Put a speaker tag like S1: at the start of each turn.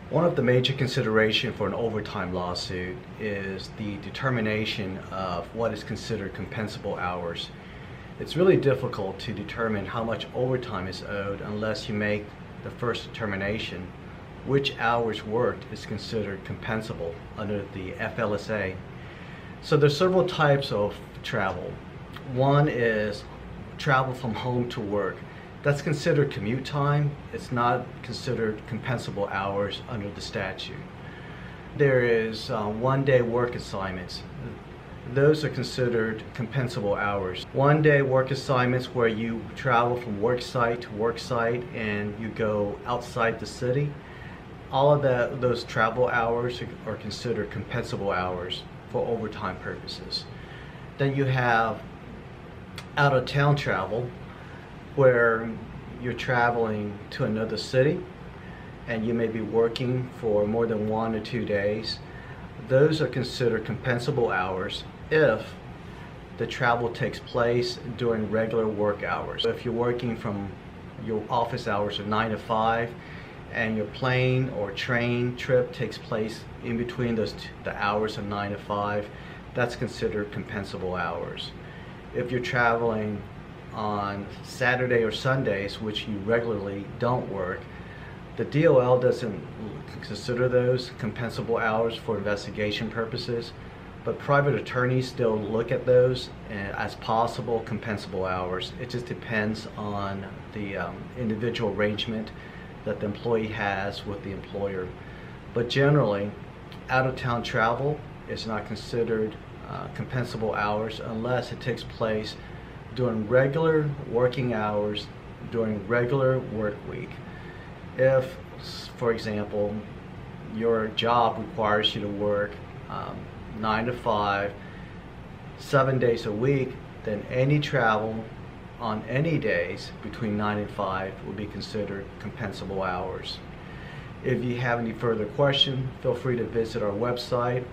S1: One of the major considerations for an overtime lawsuit is the determination of what is considered compensable hours. It's really difficult to determine how much overtime is owed unless you make the first determination which hours worked is considered compensable under the FLSA. So there's several types of travel. One is travel from home to work. That's considered commute time. It's not considered compensable hours under the statute. There is one-day work assignments. Those are considered compensable hours. One-day work assignments where you travel from work site to work site and you go outside the city. All of those travel hours are considered compensable hours for overtime purposes. Then you have out-of-town travel, where you're traveling to another city and you may be working for more than 1 or 2 days. Those are considered compensable hours if the travel takes place during regular work hours. If you're working from your office hours of 9 to 5 and your plane or train trip takes place in between the hours of 9 to 5, that's considered compensable hours. If you're traveling on Saturday or Sundays, which you regularly don't work, the DOL doesn't consider those compensable hours for investigation purposes, but private attorneys still look at those as possible compensable hours. It just depends on the individual arrangement that the employee has with the employer. But generally, out-of-town travel is not considered compensable hours unless it takes place during regular working hours during regular work week. If, for example, your job requires you to work 9 to 5, 7 days a week, then any travel on any days between 9 and 5 will be considered compensable hours. If you have any further questions, feel free to visit our website.